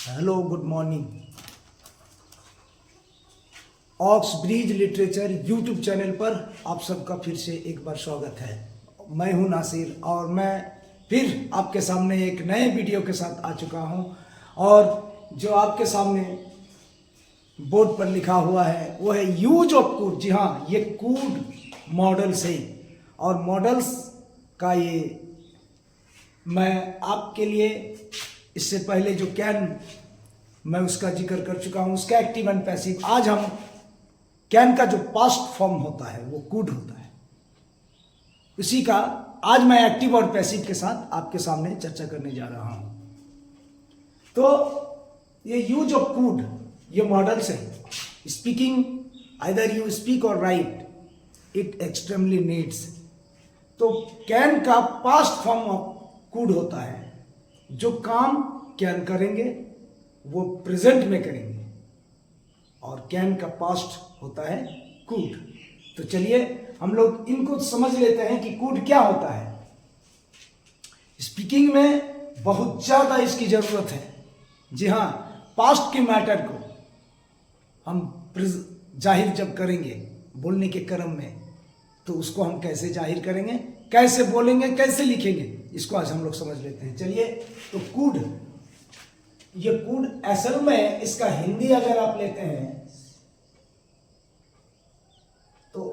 Hello, good morning. Oxbridge literature YouTube channel पर आप सबका फिर से एक बार स्वागत है। मैं हूं नासिर और मैं फिर आपके सामने एक नए वीडियो के साथ आ चुका हूं। और जो आपके सामने बोर्ड पर लिखा हुआ है वो है यूज ऑफ कूड। जी हाँ, ये कूड मॉडल्स है और मॉडल्स का ये मैं आपके लिए इससे पहले जो कैन मैं उसका जिक्र कर चुका हूं, उसका एक्टिव एंड पैसिव। आज हम कैन का जो पास्ट फॉर्म होता है वो कूड होता है, उसी का आज मैं एक्टिव और पैसिव के साथ आपके सामने चर्चा करने जा रहा हूं। तो ये यूज ऑफ कूड, ये मॉडल्स है। स्पीकिंग, आइदर यू स्पीक और राइट, इट एक्सट्रीमली नीड्स। तो कैन का पास्ट फॉर्म ऑफ कूड होता है। जो काम कैन करेंगे वो प्रेजेंट में करेंगे और कैन का पास्ट होता है कूड। तो चलिए हम लोग इनको समझ लेते हैं कि कूड क्या होता है। स्पीकिंग में बहुत ज्यादा इसकी जरूरत है। जी हाँ, पास्ट के मैटर को हम जाहिर जब करेंगे बोलने के क्रम में, तो उसको हम कैसे जाहिर करेंगे, कैसे बोलेंगे, कैसे लिखेंगे, इसको आज हम लोग समझ लेते हैं। चलिए, तो कूड, ये कूड असल में इसका हिंदी अगर आप लेते हैं तो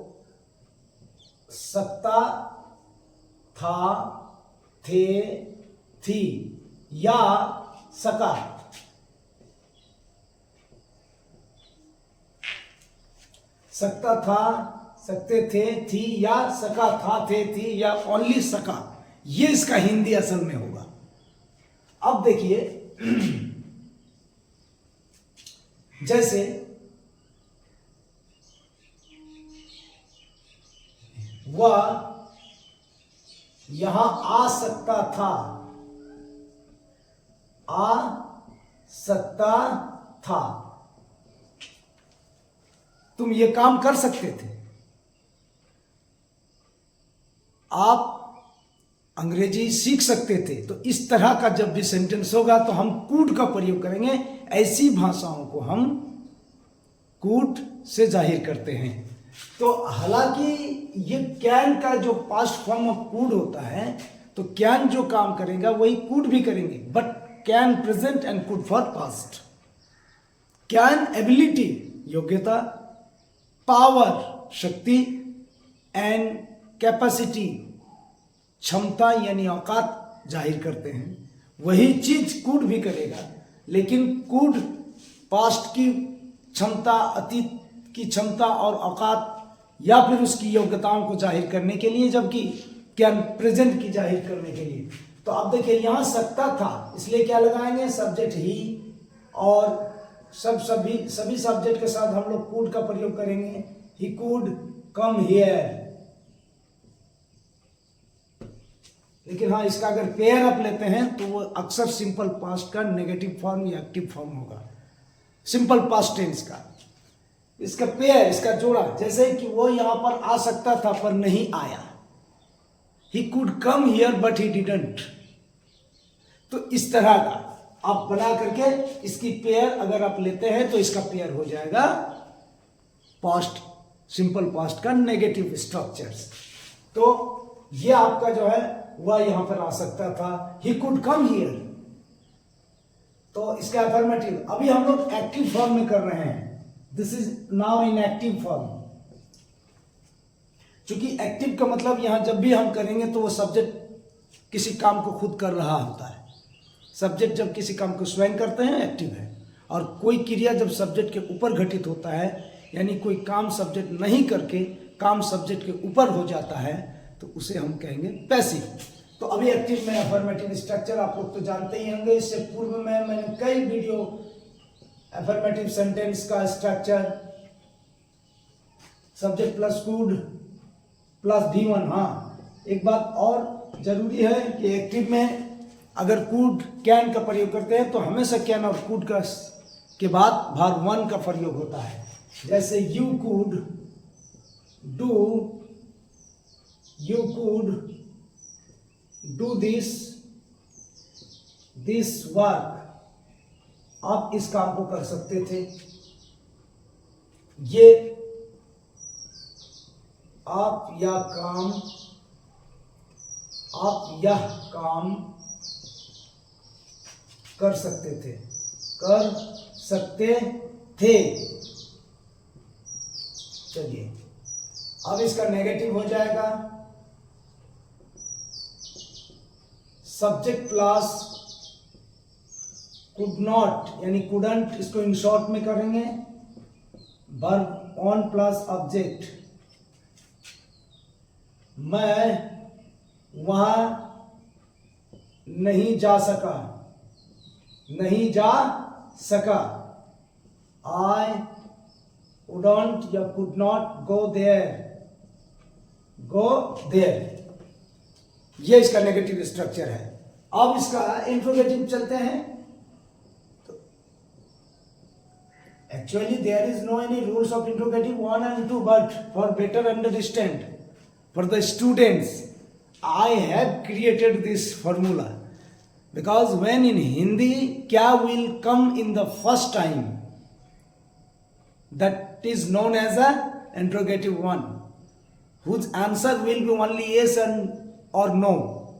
सकता, था, थे, थी या सका। सकता, था, सकते थे, थी या सका, था, थे, थी या ओनली सका, ये इसका हिंदी असल में होगा। अब देखिए, जैसे वह यहां आ सकता था, आ सकता था, तुम ये काम कर सकते थे। आप अंग्रेजी सीख सकते थे। तो इस तरह का जब भी सेंटेंस होगा तो हम कूड का प्रयोग करेंगे। ऐसी भाषाओं को हम कूड से जाहिर करते हैं। तो हालांकि ये कैन का जो पास्ट फॉर्म ऑफ कूड होता है, तो कैन जो काम करेगा वही कूड भी करेंगे, but can present and could for past. Can ability, योग्यता, पावर, शक्ति, एंड कैपेसिटी, क्षमता यानी औकात जाहिर करते हैं। वही चीज कूड भी करेगा, लेकिन कूड पास्ट की क्षमता, अतीत की क्षमता और औकात या फिर उसकी योग्यताओं को जाहिर करने के लिए, जबकि कैन प्रेजेंट की जाहिर करने के लिए। तो आप देखिए, यहां सकता था, इसलिए क्या लगाएंगे, सब्जेक्ट ही, और सभी सब्जेक्ट के साथ हम लोग कूड का प्रयोग करेंगे। ही कूड कम हियर। लेकिन हाँ, इसका अगर पेयर आप लेते हैं तो वो अक्सर सिंपल पास्ट का नेगेटिव फॉर्म या एक्टिव फॉर्म होगा। सिंपल पास्ट टेंस का इसका पेयर, इसका जोड़ा, जैसे कि वो यहां पर आ सकता था पर नहीं आया। He could come here but he didn't. तो इस तरह का आप बना करके इसकी पेयर अगर आप लेते हैं तो इसका पेयर हो जाएगा पास्ट, सिंपल पास्ट का नेगेटिव स्ट्रक्चर्स। तो ये आपका जो है वह यहां पर आ सकता था, ही कुड कम हियर। तो इसका अफर्मेटिव अभी हम लोग एक्टिव फॉर्म में कर रहे हैं। This is now in active form. क्योंकि एक्टिव का मतलब यहां जब भी हम करेंगे तो वो सब्जेक्ट किसी काम को खुद कर रहा होता है। सब्जेक्ट जब किसी काम को स्वयं करते हैं, एक्टिव है। और कोई क्रिया जब सब्जेक्ट के ऊपर घटित होता है, यानी कोई काम सब्जेक्ट नहीं करके काम सब्जेक्ट के ऊपर हो जाता है, तो उसे हम कहेंगे पैसिव। तो अभी एक्टिव में अफर्मेटिव स्ट्रक्चर आप लोग तो जानते ही होंगे। इससे पूर्व में मैंने कई वीडियो अफर्मेटिव सेंटेंस का स्ट्रक्चर, सब्जेक्ट प्लस कूड प्लस V1। हाँ, एक बात और जरूरी है कि एक्टिव में अगर कूड कैन का प्रयोग करते हैं तो हमेशा कैन और कूड का के बाद भार वन का प्रयोग होता है। जैसे you could do, you could do this work, आप इस काम को कर सकते थे, ये आप यह काम कर सकते थे, चलिए अब इसका नेगेटिव हो जाएगा, सब्जेक्ट प्लस कुड नॉट यानी कुडंट, इसको इन शॉर्ट में करेंगे, वर्ब ऑन प्लस ऑब्जेक्ट, मैं वहां नहीं जा सका, आई वुडंट या कुड नॉट गो देयर, ये इसका नेगेटिव स्ट्रक्चर है। अब इसका इंट्रोगेटिव चलते हैं। तो actually there is no any rules of interrogative 1 and 2, but for better understand for the students I have created this formula, because when in Hindi kya will come in the first time, that is known as a interrogative 1, whose answer will be only yes and or no,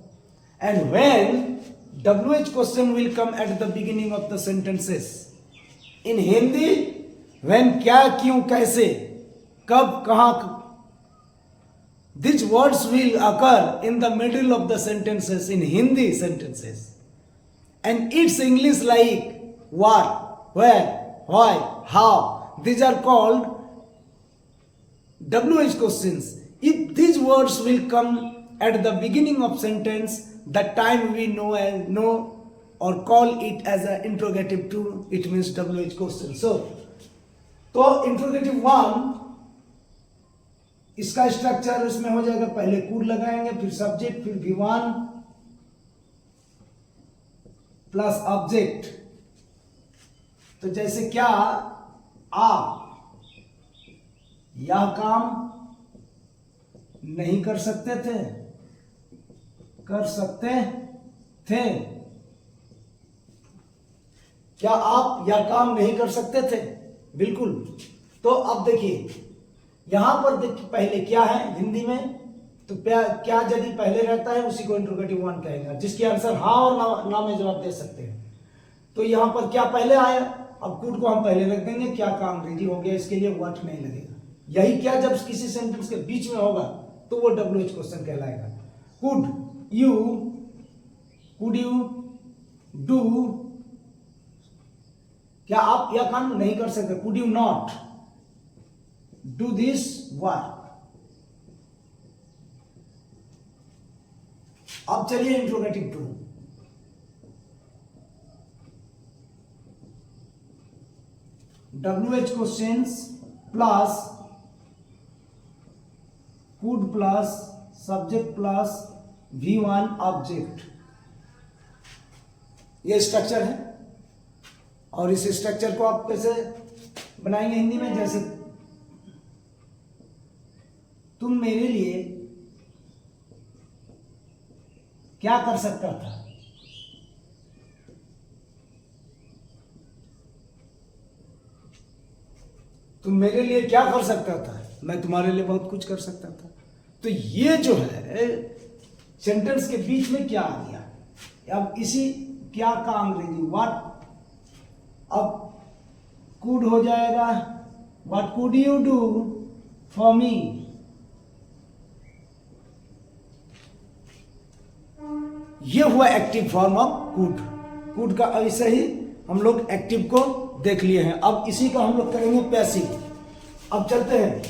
and when WH question will come at the beginning of the sentences. In Hindi, when, kya, kyun, kaise, kab, kahan, these words will occur in the middle of the sentences in Hindi sentences, and it's English like what, where, why, how. These are called WH questions. If these words will come at the beginning of sentence, that time we know or call it as an interrogative 2. It means WH question. So interrogative 1, इसका structure इसमें हो जाएगा, पहले could लगाएंगे, फिर subject, फिर V1 plus object. तो जैसे क्या, आप यह काम नहीं कर सकते थे, क्या आप यह काम नहीं कर सकते थे? बिल्कुल। तो अब देखिए यहां पर पहले क्या है हिंदी में, तो क्या यदि पहले रहता है उसी को इंट्रोगेटिव 1 कहेगा, जिसके आंसर हाँ और ना में जवाब दे सकते हैं। तो यहां पर क्या पहले आया, अब कुड को हम पहले रख देंगे, क्या का अंग्रेजी हो गया, इसके लिए व्हाट नहीं लगेगा। यही क्या जब किसी सेंटेंस के बीच में होगा तो वो WH क्वेश्चन कहलाएगा। कुड यू डू, क्या आप यह काम नहीं कर सकते, could you not do this work। अब चलिए interrogative 2, WH questions plus could plus subject plus V1 object, ये स्ट्रक्चर है। और इस स्ट्रक्चर को आप कैसे बनाएंगे हिंदी में, जैसे तुम मेरे लिए क्या कर सकता था, तुम मेरे लिए क्या कर सकता था, मैं तुम्हारे लिए बहुत कुछ कर सकता था। तो ये जो है सेंटेंस के बीच में क्या आ गया, अब इसी क्या का अंग्रेजी व्हाट, अब कुड हो जाएगा what could you do for me, ये हुआ active form of could. Could का ऐसे ही हम लोग एक्टिव को देख लिए हैं। अब इसी का हम लोग करेंगे पैसिव। अब चलते हैं,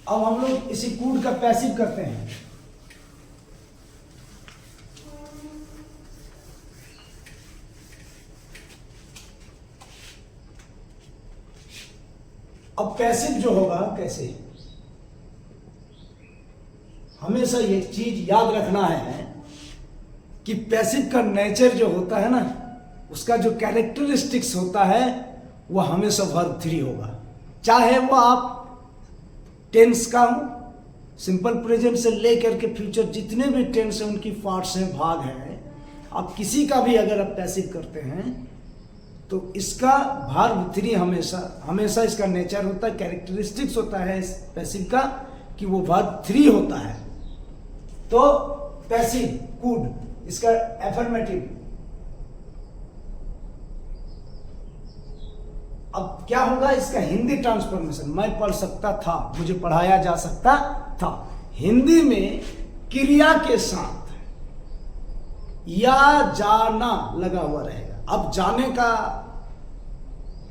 अब हम लोग इसी कुड का पैसिव करते हैं। अब पैसिव जो होगा कैसे, हमेशा ये चीज याद रखना है कि पैसिव का नेचर जो होता है ना, उसका जो कैरेक्टरिस्टिक्स होता है वह हमेशा वर्ब 3 होगा। चाहे वो आप टेंस का हो, सिंपल प्रेजेंट से लेकर के फ्यूचर जितने भी टेंस है उनकी पार्ट्स हैं, भाग हैं, आप किसी का भी अगर आप पैसिव करते हैं तो इसका वर्ब थ्री हमेशा इसका नेचर होता है, कैरेक्टरिस्टिक्स होता है इस पैसिव का कि वो वर्ब थ्री होता है। तो पैसिव कुड इसका एफर्मेटिव। अब क्या होगा इसका हिंदी ट्रांसफॉर्मेशन, मैं पढ़ सकता था, मुझे पढ़ाया जा सकता था। हिंदी में क्रिया के साथ या जाना लगा हुआ रहेगा। अब जाने का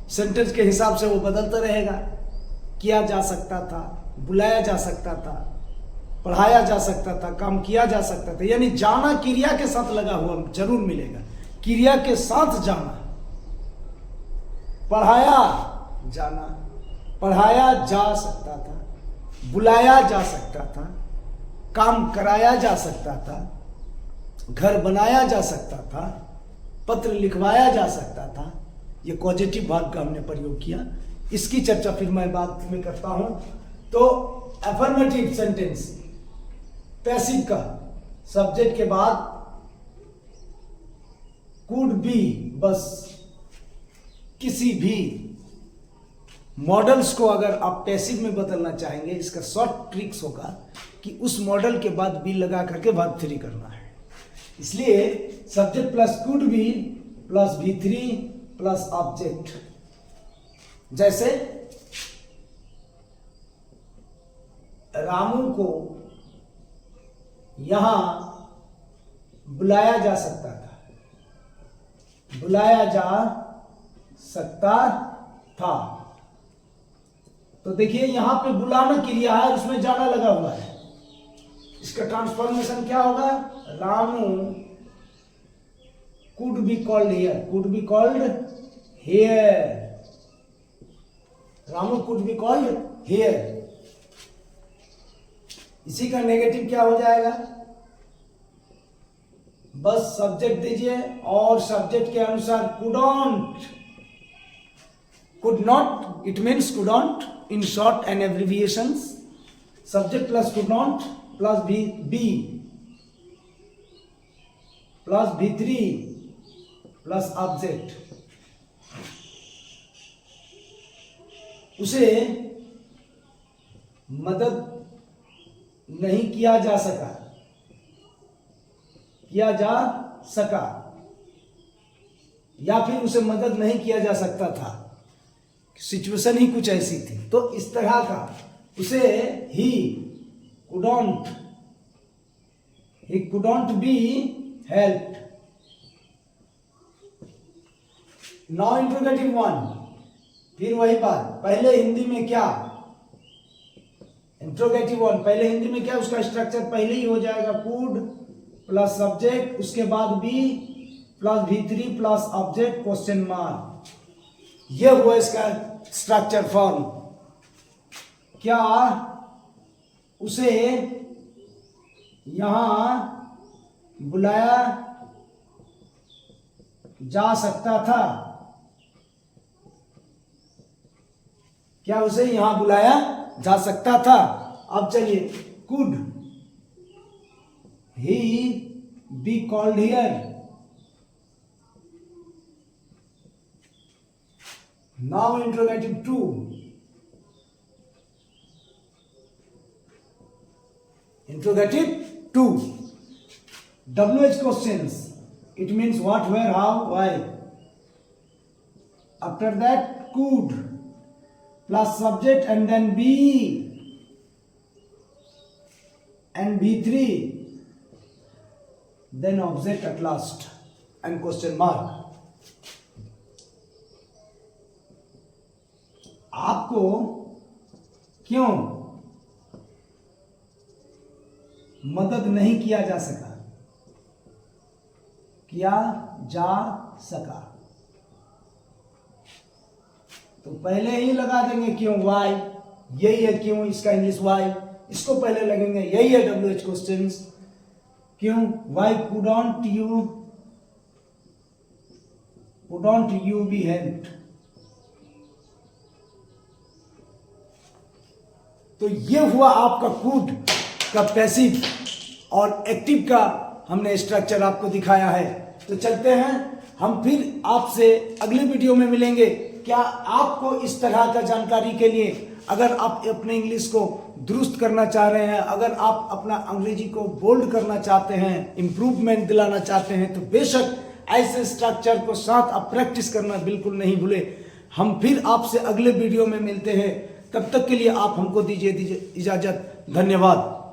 सेंटेंस के हिसाब से वो बदलता रहेगा। किया जा सकता था, बुलाया जा सकता था, पढ़ाया जा सकता था, काम किया जा सकता था, यानी जाना क्रिया के साथ लगा हुआ जरूर मिलेगा। क्रिया के साथ जाना, पढ़ाया जाना, पढ़ाया जा सकता था, बुलाया जा सकता था, काम कराया जा सकता था, घर बनाया जा सकता था, पत्र लिखवाया जा सकता था। ये पॉजिटिव वर्ब का हमने प्रयोग किया। इसकी चर्चा फिर मैं बाद में करता हूं। तो अफर्मेटिव सेंटेंस पैसिव का सब्जेक्ट के बाद कुड बी, बस किसी भी मॉडल्स को अगर आप पैसिव में बदलना चाहेंगे, इसका शॉर्ट ट्रिक्स होगा कि उस मॉडल के बाद बी लगा करके वर्ब थ्री करना है। इसलिए subject plus could be plus be three plus object. जैसे रामू को यहां बुलाया जा सकता था, बुलाया जा सकता था। तो देखिए यहां पे बुलाना क्रिया है, उसमें जाना लगा हुआ है। इसका ट्रांसफॉर्मेशन क्या होगा? Ramu could be called here, could be called here, Ramu could be called here. इसी का नेगेटिव क्या हो जाएगा? बस सब्जेक्ट दीजिए और सब्जेक्ट के अनुसार कुडोंट, could not, it means couldn't in short and abbreviations. Subject plus could not plus b plus b3 plus object। उसे मदद नहीं किया जा सका, किया जा सका, या फिर उसे मदद नहीं किया जा सकता था, सिचुएशन ही कुछ ऐसी थी। तो इस तरह का उसे ही couldn't be helped। Now interrogative one, फिर वही बात, पहले हिंदी में क्या इंट्रोगेटिव वन, पहले हिंदी में क्या उसका स्ट्रक्चर पहले ही हो जाएगा, कुड प्लस सब्जेक्ट, उसके बाद बी प्लस भी three plus object question mark. ये हुआ इसका स्ट्रक्चर फॉर्म। क्या उसे यहां बुलाया जा सकता था? क्या उसे यहां बुलाया जा सकता था? अब चलिए, could he be called here. Now interrogative 2, interrogative 2, WH questions, it means what, where, how, why. After that could plus subject and then be and B3, then object at last and question mark। आपको क्यों मदद नहीं किया जा सका, किया जा सका? तो पहले ही लगा देंगे क्यों, वाई, यही है क्यों, इसका इंग्लिश वाई, इसको पहले लगेंगे, यही है WH क्वेश्चंस। क्यों, Y couldn't you be helped। तो ये हुआ आपका कुड का पैसिव और एक्टिव का हमने स्ट्रक्चर आपको दिखाया है। तो चलते हैं, हम फिर आपसे अगले वीडियो में मिलेंगे। क्या आपको इस तरह का जानकारी के लिए, अगर आप अपने इंग्लिश को दुरुस्त करना चाह रहे हैं, अगर आप अपना अंग्रेजी को बोल्ड करना चाहते हैं, इम्प्रूवमेंट दिलाना चाहते हैं, तो बेशक ऐसे स्ट्रक्चर को साथ आप प्रैक्टिस करना बिल्कुल नहीं भूले। हम फिर आपसे अगले वीडियो में मिलते हैं, तब तक के लिए आप हमको दीजिए इजाजत। धन्यवाद।